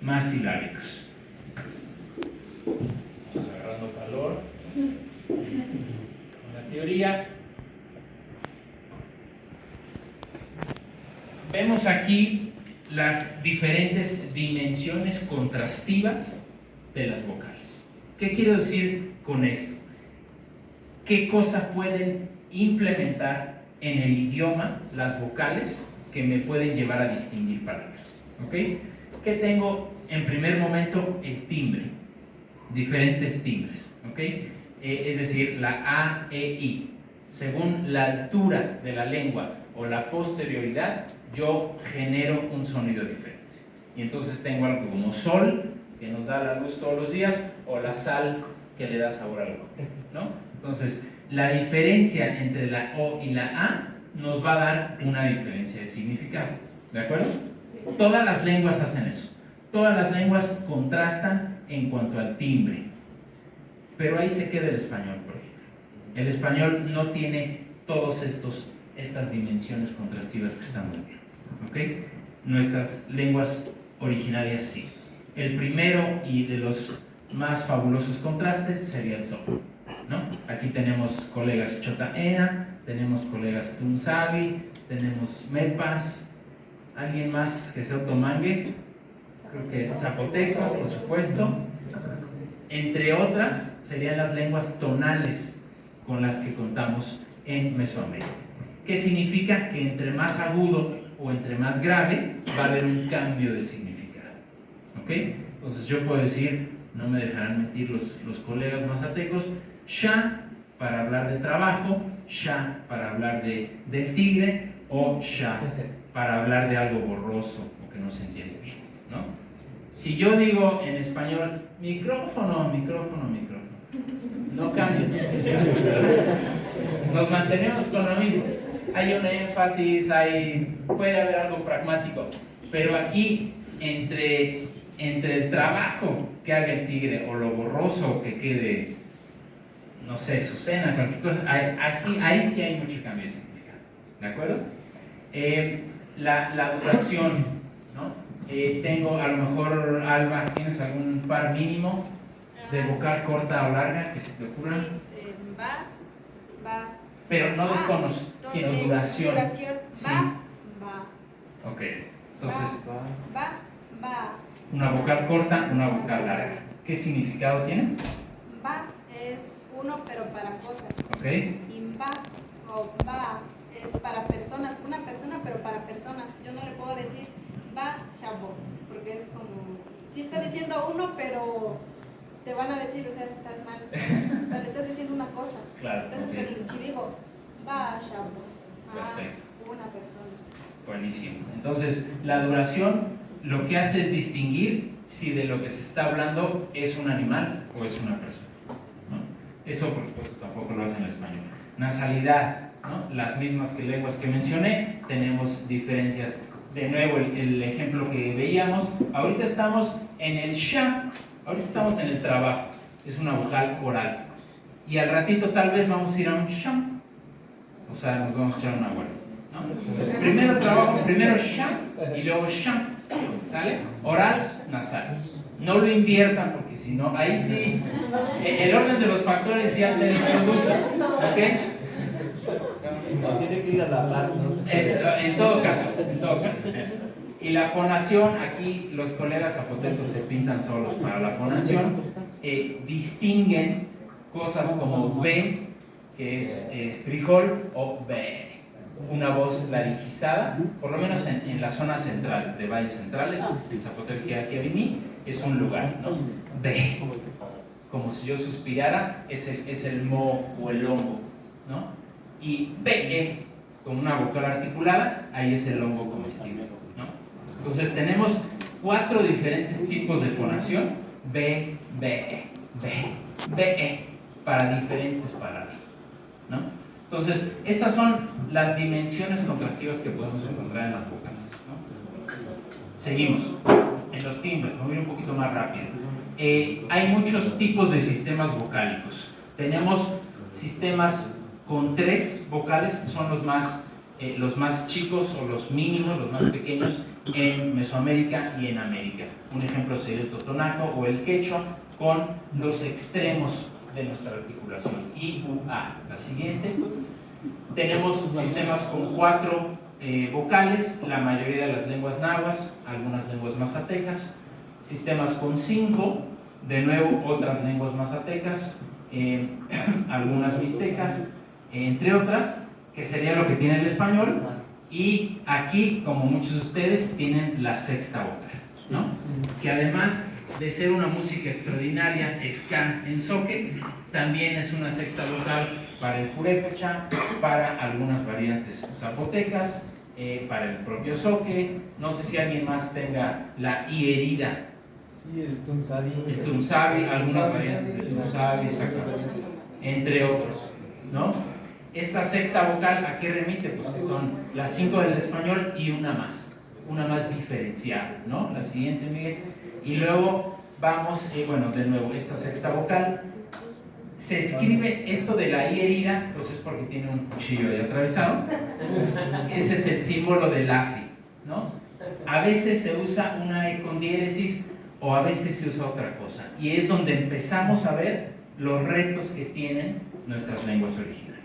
más silábicos. Vamos agarrando calor con la teoría. Vemos aquí las diferentes dimensiones contrastivas de las vocales. ¿Qué quiero decir con esto? ¿Qué cosa pueden implementar en el idioma las vocales que me pueden llevar a distinguir palabras? ¿Ok? ¿Qué tengo en primer momento? El timbre, diferentes timbres. ¿Ok? Es decir, la A, E, I. Según la altura de la lengua o la posterioridad, yo genero un sonido diferente. Y entonces tengo algo como sol, que nos da la luz todos los días, o la sal, que le da sabor al agua, ¿no? Entonces, la diferencia entre la O y la A nos va a dar una diferencia de significado, ¿de acuerdo? Sí. Todas las lenguas hacen eso. Todas las lenguas contrastan en cuanto al timbre. Pero ahí se queda el español, por ejemplo. El español no tiene todas estas dimensiones contrastivas que están dentro, ¿ok? Nuestras lenguas originarias sí. El primero y de los más fabulosos contrastes sería el tono, ¿no? Aquí tenemos colegas chotaena, tenemos colegas tunzavi, tenemos mepas, alguien más que sea otomangue, creo que zapoteco, por supuesto. Entre otras serían las lenguas tonales con las que contamos en Mesoamérica. ¿Qué significa? Que entre más agudo o entre más grave va a haber un cambio de significado, ¿ok? Entonces yo puedo decir, no me dejarán mentir los colegas mazatecos, sha para hablar de trabajo, sha para hablar del tigre, o sha para hablar de algo borroso o que no se entiende bien, ¿no? Si yo digo en español, micrófono, no cambia. Nos mantenemos con lo mismo. Hay un énfasis, puede haber algo pragmático, pero aquí entre el trabajo que haga el tigre o lo borroso que quede, no sé, su cena, cualquier cosa, ahí sí hay mucho cambio de significado, ¿de acuerdo? La duración, ¿no? Tengo a lo mejor, Alba, ¿tienes algún par mínimo de vocal corta o larga que se te ocurra? Sí, va. Pero no de tonos, sino duración. Sí. Va. Ok, entonces, Va. una vocal corta, una vocal larga. ¿Qué significado tiene? Va es uno, pero para cosas. Ok. Y va es para personas, una persona, pero para personas. Yo no le puedo decir va chavo, porque es como, sí está diciendo uno, pero te van a decir, o sea, estás mal, o sea, le estás diciendo una cosa. Claro. Entonces, Okay. si digo va chavo, Perfecto. una persona. Buenísimo. Entonces, la duración lo que hace es distinguir si de lo que se está hablando es un animal o es una persona, ¿no? Eso, por supuesto, tampoco lo hace en el español. Nasalidad, ¿no? Las mismas que lenguas que mencioné, tenemos diferencias. De nuevo, el ejemplo que veíamos, ahorita estamos en el sha, ahorita estamos en el trabajo, es una vocal oral. Y al ratito tal vez vamos a ir a un sham, o sea, nos vamos a echar una vuelta, ¿no? Entonces, primero trabajo, primero sham y luego sham, ¿sale? Oral, nasal. No lo inviertan porque si no, ahí sí, el orden de los factores sí altera el producto, ¿ok? Tiene que ir a la par, ¿no? En todo caso. Y la fonación, aquí los colegas zapotecos se pintan solos para la fonación, distinguen cosas como B, que es frijol, o B, una voz laringizada, por lo menos en la zona central de valles centrales, el zapoteco que aquí viví, es un lugar, ¿no? B, como si yo suspirara, es el mo o el hongo, ¿no? Y B, con una vocal articulada, ahí es el hongo comestible, ¿no? Entonces tenemos 4 diferentes tipos de fonación, B, para diferentes palabras, ¿no? Entonces, estas son las dimensiones contrastivas que podemos encontrar en las vocales, ¿no? Seguimos, en los timbres, me voy un poquito más rápido. Hay muchos tipos de sistemas vocálicos. Tenemos sistemas con 3 vocales, son los más chicos o los mínimos, los más pequeños, en Mesoamérica y en América. Un ejemplo sería el totonaco o el quechua con los extremos de nuestra articulación. I, U, A. La siguiente. Tenemos sistemas con 4 vocales, la mayoría de las lenguas nahuas, algunas lenguas mazatecas. Sistemas con 5, de nuevo otras lenguas mazatecas, algunas mixtecas, entre otras, que sería lo que tiene el español. Y aquí, como muchos de ustedes, tienen la sexta vocal, ¿no? Que además de ser una música extraordinaria, ska en zoque, también es una sexta vocal para el purépecha, para algunas variantes zapotecas, para el propio zoque. No sé si alguien más tenga la i herida. Sí, el tunsabi. El tunsabi, algunas variantes del tunsabi, entre otros, ¿no? Esta sexta vocal, ¿a qué remite? Pues que son las 5 del español y una más diferenciada, ¿no? La siguiente, Miguel. Y luego vamos, bueno, de nuevo, esta sexta vocal. Se escribe esto de la i herida, pues es porque tiene un cuchillo ahí atravesado. Ese es el símbolo del AFI, ¿no? A veces se usa una e con diéresis o a veces se usa otra cosa. Y es donde empezamos a ver los retos que tienen nuestras lenguas originarias.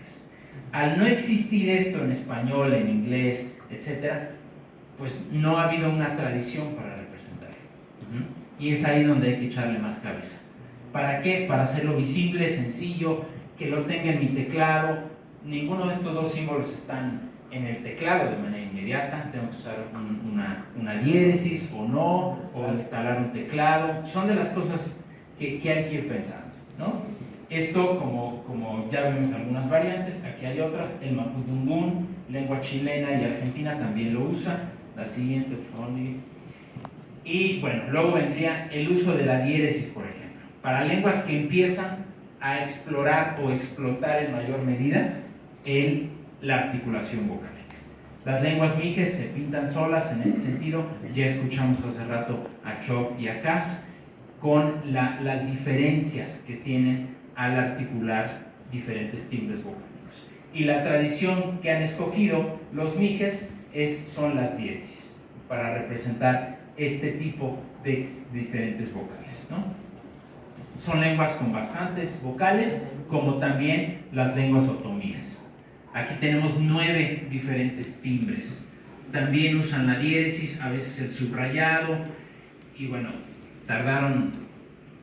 Al no existir esto en español, en inglés, etc., pues no ha habido una tradición para representarlo. Y es ahí donde hay que echarle más cabeza. ¿Para qué? Para hacerlo visible, sencillo, que lo tenga en mi teclado. Ninguno de estos dos símbolos están en el teclado de manera inmediata. Tengo que usar una diéresis o no, o instalar un teclado. Son de las cosas que hay que ir pensando, ¿no? Esto, como ya vemos algunas variantes, aquí hay otras. El mapudungún, lengua chilena y argentina, también lo usa. La siguiente, por favor, Miguel. Y bueno, luego vendría el uso de la diéresis, por ejemplo. Para lenguas que empiezan a explorar o explotar en mayor medida la articulación vocálica. Las lenguas mijes se pintan solas en este sentido. Ya escuchamos hace rato a Chop y a Cas con las diferencias que tienen al articular diferentes timbres vocálicos. Y la tradición que han escogido los mijes son las diéresis para representar este tipo de diferentes vocales, ¿no? Son lenguas con bastantes vocales, como también las lenguas otomíes. Aquí tenemos 9 diferentes timbres. También usan la diéresis, a veces el subrayado, y bueno, tardaron,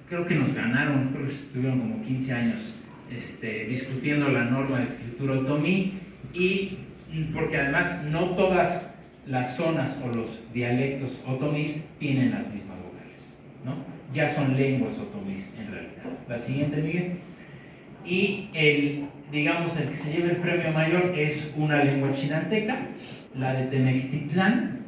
creo que nos ganaron, creo que estuvieron como 15 años discutiendo la norma de escritura otomí, y porque además no todas las zonas o los dialectos otomís tienen las mismas vocales, ¿no? Ya son lenguas otomís en realidad. La siguiente, Miguel. Y digamos, el que se lleva el premio mayor es una lengua chinanteca, la de Temextitlán,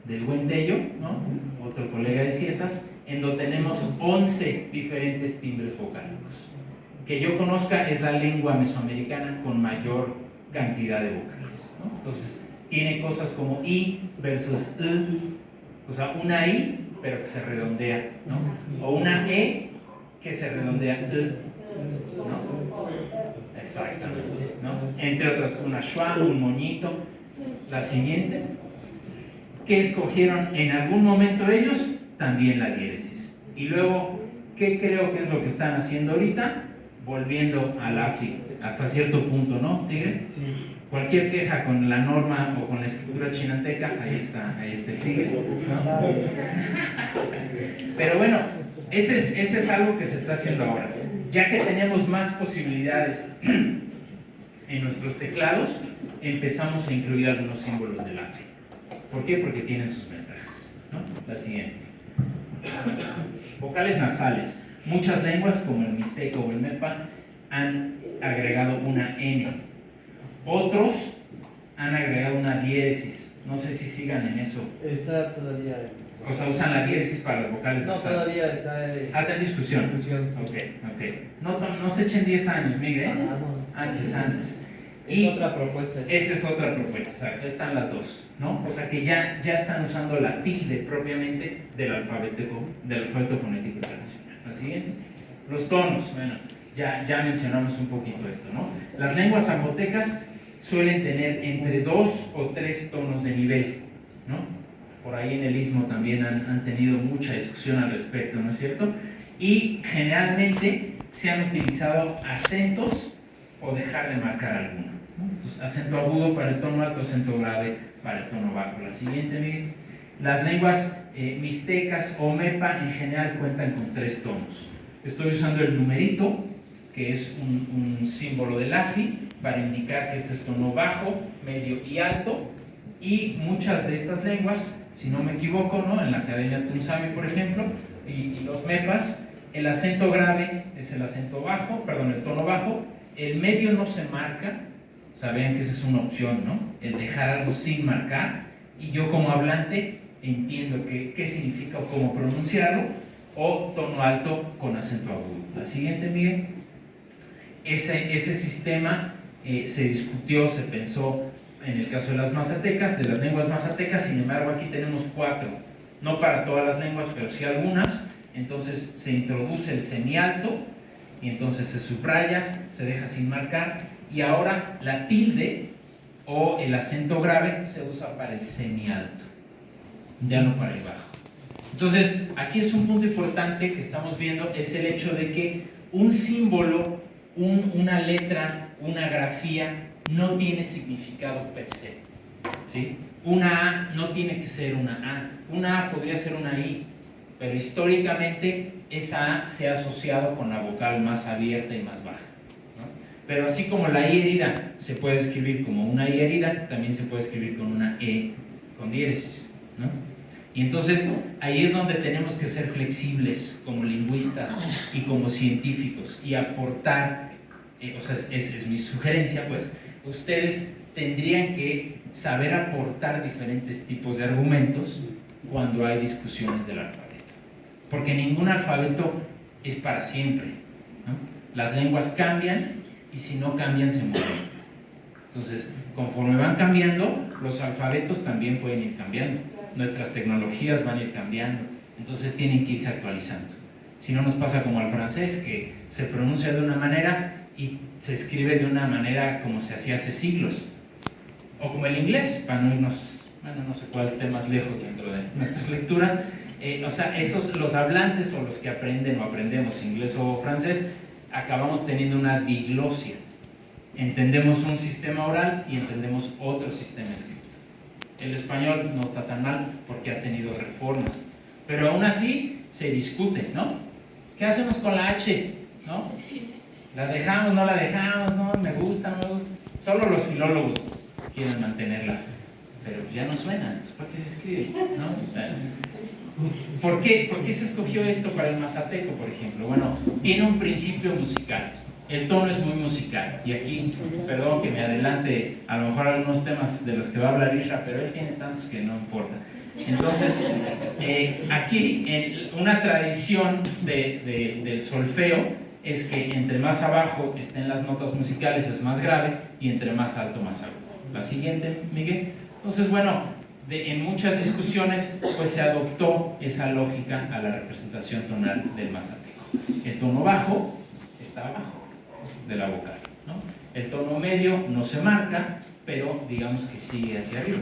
del Buen Tello, ¿no? Otro colega de Ciesas, en donde tenemos 11 diferentes timbres vocálicos. Que yo conozca, es la lengua mesoamericana con mayor cantidad de vocales, ¿no? Entonces, tiene cosas como I versus o sea, una I, pero que se redondea, ¿no? O una E que se redondea, ¿no? Exactamente, ¿no? Entre otras, una schwa, un moñito. La siguiente, que escogieron en algún momento ellos, también la diéresis. Y luego, ¿qué creo que es lo que están haciendo ahorita? Volviendo al AFI, hasta cierto punto, ¿no, Tigre? Sí. Cualquier queja con la norma o con la escritura chinanteca, ahí está el Tigre. Pero bueno, ese es algo que se está haciendo ahora. Ya que tenemos más posibilidades en nuestros teclados, empezamos a incluir algunos símbolos del AFI. ¿Por qué? Porque tienen sus ventajas, ¿no? La siguiente. Vocales nasales. Muchas lenguas, como el mixteco o el mepa, han agregado una N. Otros han agregado una diéresis. No sé si sigan en eso. Está todavía. O sea, usan la diéresis para las vocales No, nasales. todavía está. Está en discusión. Ok. No se echen 10 años, Miguel. Antes. Es otra propuesta. Esa es otra propuesta, exacto. Están las dos, ¿no? O sea que ya están usando la tilde propiamente del alfabeto fonético internacional. La siguiente. Los tonos. Bueno, ya mencionamos un poquito esto, ¿no? Las lenguas zapotecas suelen tener entre 2 o 3 tonos de nivel, ¿no? por ahí en el Istmo también han tenido mucha discusión al respecto, ¿no es cierto? Y generalmente se han utilizado acentos o dejar de marcar alguno, ¿no? Entonces, acento agudo para el tono alto, acento grave para el tono bajo. La siguiente, Miguel. Las lenguas mixtecas o mepa en general cuentan con 3 tonos. Estoy usando el numerito, que es un símbolo del AFI, para indicar que este es tono bajo, medio y alto. Y muchas de estas lenguas, si no me equivoco, ¿no? En la Academia Tunsavi, por ejemplo, y los mepas, el acento grave es el acento bajo, perdón, el tono bajo, el medio no se marca, o sea, vean que esa es una opción, ¿no? El dejar algo sin marcar, y yo como hablante entiendo qué significa o cómo pronunciarlo, o tono alto con acento agudo. La siguiente, Miguel. Ese sistema se discutió, se pensó en el caso de las mazatecas, de las lenguas mazatecas. Sin embargo, aquí tenemos 4, no para todas las lenguas, pero sí algunas. Entonces se introduce el semialto y entonces se subraya, se deja sin marcar, y ahora la tilde o el acento grave se usa para el semialto, ya no para el bajo. Entonces, aquí es un punto importante que estamos viendo, es el hecho de que un símbolo, una letra, una grafía, no tiene significado per se, ¿sí? Una A no tiene que ser una A podría ser una I, pero históricamente esa A se ha asociado con la vocal más abierta y más baja, ¿no? Pero así como la I herida se puede escribir como una I herida, también se puede escribir con una E con diéresis, ¿no? Y entonces ahí es donde tenemos que ser flexibles como lingüistas y como científicos y aportar, o sea, es mi sugerencia, pues, ustedes tendrían que saber aportar diferentes tipos de argumentos cuando hay discusiones del alfabeto. Porque ningún alfabeto es para siempre, ¿no? Las lenguas cambian y si no cambian se mueren. Entonces, conforme van cambiando, los alfabetos también pueden ir cambiando. Nuestras tecnologías van a ir cambiando. Entonces tienen que irse actualizando. Si no nos pasa como al francés, que se pronuncia de una manera y se escribe de una manera como se hacía hace siglos. O como el inglés, para no irnos, bueno, no sé cuál tema más lejos dentro de nuestras lecturas. O sea, los hablantes o los que aprenden o aprendemos inglés o francés, acabamos teniendo una diglosia. Entendemos un sistema oral y entendemos otro sistema escrito. El español no está tan mal porque ha tenido reformas, pero aún así se discute, ¿no? ¿Qué hacemos con la H? ¿No? ¿La dejamos, no la dejamos? ¿No? ¿Me gusta, no me gusta? Solo los filólogos quieren mantenerla, pero ya no suena, entonces ¿para qué se escribe? ¿No? ¿Por qué se escogió esto para el mazateco, por ejemplo? Bueno, tiene un principio musical. El tono es muy musical, y aquí, perdón que me adelante a lo mejor algunos temas de los que va a hablar Isra, pero él tiene tantos que no importa. Entonces, aquí una tradición del solfeo es que entre más abajo estén las notas musicales es más grave, y entre más alto más agudo. La siguiente, Miguel. Entonces, bueno, en muchas discusiones pues se adoptó esa lógica a la representación tonal del mazateco. El tono bajo está abajo de la vocal, ¿no? El tono medio no se marca, pero digamos que sigue hacia arriba.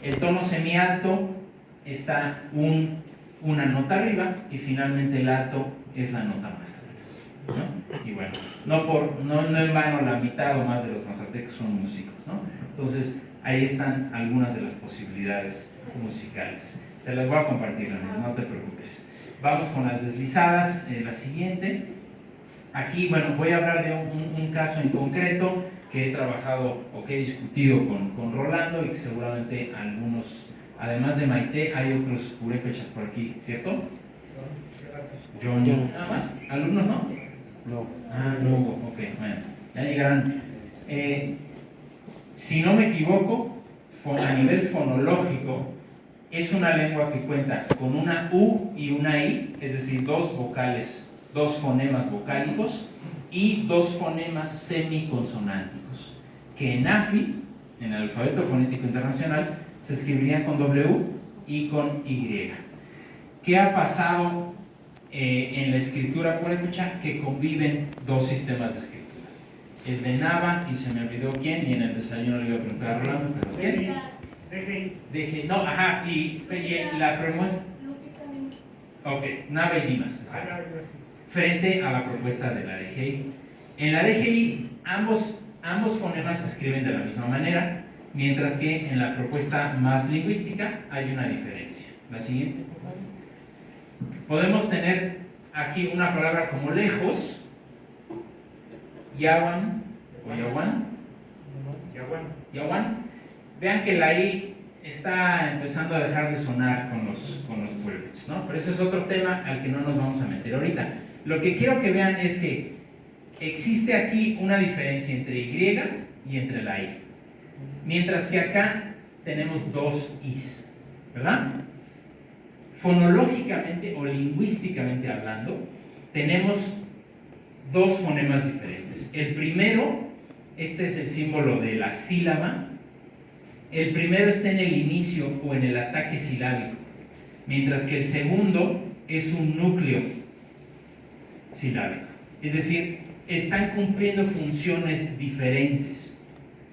El tono semialto está una nota arriba, y finalmente el alto es la nota más alta, ¿no? Y bueno, no en vano la mitad o más de los mazatecos son músicos, ¿no? Entonces ahí están algunas de las posibilidades musicales. Se las voy a compartir, no te preocupes. Vamos con las deslizadas, la siguiente. Aquí, bueno, voy a hablar de un caso en concreto que he trabajado o que he discutido con Rolando, y que seguramente algunos, además de Maite, hay otros purépechas por aquí, ¿cierto? Yo nada más. ¿Alumnos no? No. Ah, no hubo, ok, bueno, ya llegarán. Si no me equivoco, a nivel fonológico, es una lengua que cuenta con una U y una I, es decir, dos vocales, dos fonemas vocálicos y dos fonemas semiconsonánticos, que en AFI, en el alfabeto fonético internacional, se escribirían con W y con Y. ¿Qué ha pasado en la escritura purépecha? Que conviven dos sistemas de escritura. El de Nava, y se me olvidó quién, y en el desayuno le iba a preguntar a Rolando, pero ¿quién? Deje, no, ajá, y la propuesta, ok, Nava y Dimas, exacto. Frente a la propuesta de la DGI. En la DGI, ambos fonemas se escriben de la misma manera, mientras que en la propuesta más lingüística hay una diferencia. La siguiente. Podemos tener aquí una palabra como lejos, yawan o yawan. Yawan. Vean que la I está empezando a dejar de sonar con los purépechas, ¿no? Pero ese es otro tema al que no nos vamos a meter ahorita. Lo que quiero que vean es que existe aquí una diferencia entre Y y entre la I. Mientras que acá tenemos dos Is, ¿verdad? Fonológicamente o lingüísticamente hablando, tenemos dos fonemas diferentes. El primero, este es el símbolo de la sílaba. El primero está en el inicio o en el ataque silábico, mientras que el segundo es un núcleo silábico. Es decir, están cumpliendo funciones diferentes.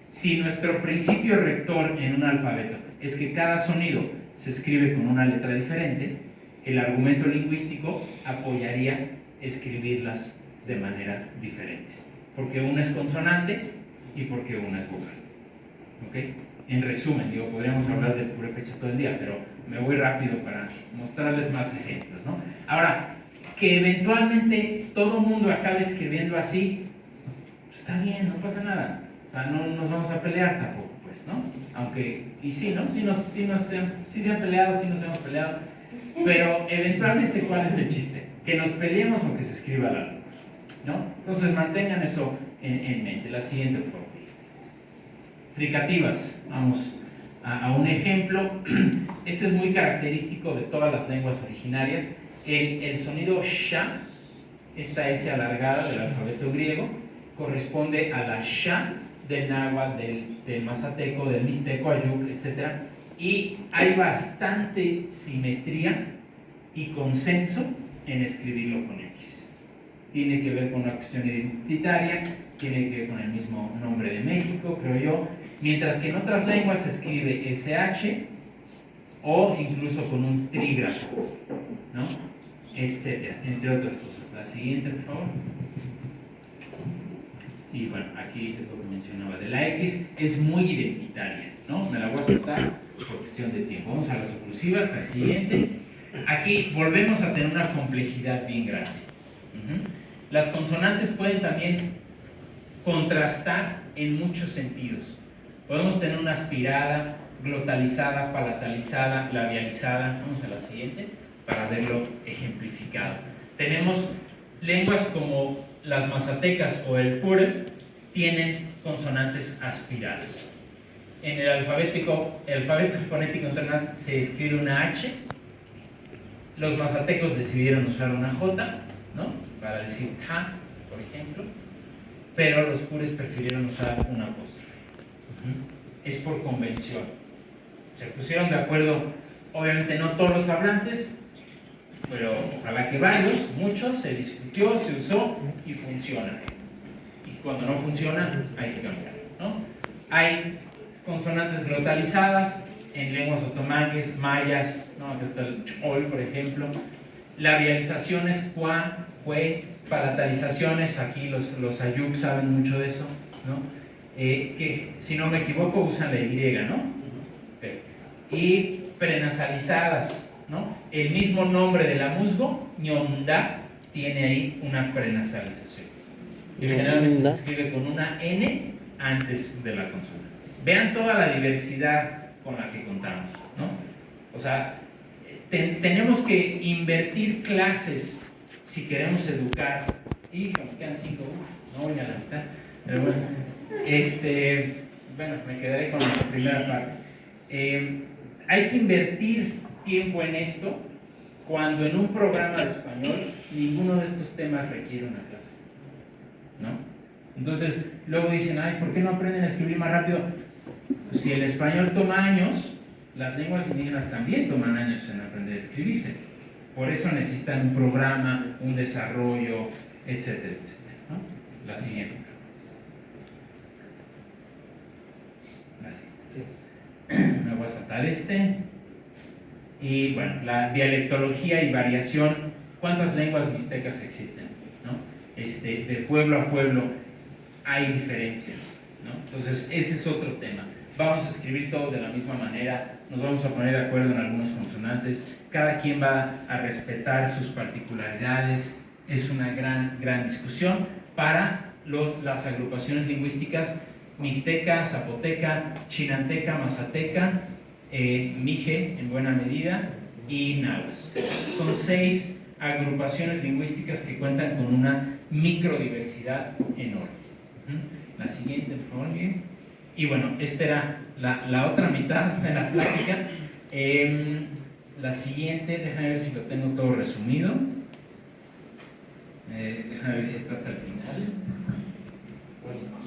Si nuestro principio rector en un alfabeto es que cada sonido se escribe con una letra diferente, el argumento lingüístico apoyaría escribirlas de manera diferente, porque una es consonante y porque una es vocal. ¿Ok? En resumen, podríamos hablar del purépecha todo el día, pero me voy rápido para mostrarles más ejemplos, ¿no? Ahora, que eventualmente todo el mundo acabe escribiendo así, pues está bien, no pasa nada. O sea, no nos vamos a pelear tampoco, pues, ¿no? Aunque, y sí, ¿no? Sí se han peleado, sí nos hemos peleado, pero eventualmente, ¿cuál es el chiste? Que nos peleemos o que se escriba la lengua, ¿no? Entonces, mantengan eso en mente. La siguiente, por favor. Fricativas, vamos a un ejemplo. Este es muy característico de todas las lenguas originarias. El sonido sha, esta S alargada del alfabeto griego, corresponde a la sha del náhuatl, del mazateco, del mixteco, ayuk, etc. Y hay bastante simetría y consenso en escribirlo con X. Tiene que ver con una cuestión identitaria, tiene que ver con el mismo nombre de México, creo yo. Mientras que en otras lenguas se escribe SH o incluso con un trígrafo, ¿no? Etcétera, entre otras cosas. La siguiente, por favor. Y bueno, aquí es lo que mencionaba de la X, es muy identitaria, ¿no? Me la voy a saltar por cuestión de tiempo. Vamos a las oclusivas, la siguiente. Aquí volvemos a tener una complejidad bien grande. Las consonantes pueden también contrastar en muchos sentidos. Podemos tener una aspirada, glotalizada, palatalizada, labializada. Vamos a la siguiente para verlo ejemplificado. Tenemos lenguas como las mazatecas o el pure, tienen consonantes aspiradas. En el alfabeto fonético internacional se escribe una H. Los mazatecos decidieron usar una J, ¿no? Para decir ta, por ejemplo, pero los pures prefirieron usar una apóstrofe. Es por convención. Se pusieron de acuerdo, obviamente no todos los hablantes, pero ojalá que varios, muchos, se discutió, se usó y funciona. Y cuando no funciona, hay que cambiarlo, ¿no? Hay consonantes glotalizadas en lenguas otomanes, mayas, ¿no? Acá está el chol, por ejemplo. Labializaciones, cua, cue, palatalizaciones, aquí los ayuk saben mucho de eso, ¿no? Que si no me equivoco usan la Y, ¿no? Y prenasalizadas, ¿no? El mismo nombre de la musgo, ñonda, tiene ahí una prenasalización. Y generalmente se escribe con una N antes de la consonante. Vean toda la diversidad con la que contamos, ¿no? O sea, tenemos que invertir clases si queremos educar. Hijo, me quedan 5, no voy a la mitad, pero bueno. Bueno, me quedaré con la primera parte. Hay que invertir tiempo en esto cuando en un programa de español ninguno de estos temas requiere una clase, ¿no? Entonces, luego dicen, ay, ¿por qué no aprenden a escribir más rápido? Pues si el español toma años, las lenguas indígenas también toman años en aprender a escribirse. Por eso necesitan un programa, un desarrollo, etcétera, etcétera, ¿no? La siguiente. La siguiente. Sí. Me voy voy a saltar este. Y bueno, la dialectología y variación. ¿Cuántas lenguas mixtecas existen? ¿No? De pueblo a pueblo hay diferencias, ¿no? Entonces, ese es otro tema. Vamos a escribir todos de la misma manera, nos vamos a poner de acuerdo en algunos consonantes, cada quien va a respetar sus particularidades. Es una gran discusión para las agrupaciones lingüísticas mixteca, zapoteca, chinanteca, mazateca, mije en buena medida y náhuatl. Son 6 agrupaciones lingüísticas que cuentan con una microdiversidad enorme. La siguiente, por favor, Miguel. Y bueno, esta era la otra mitad de la plática. La siguiente, déjame ver si lo tengo todo resumido. Déjame ver si está hasta el final.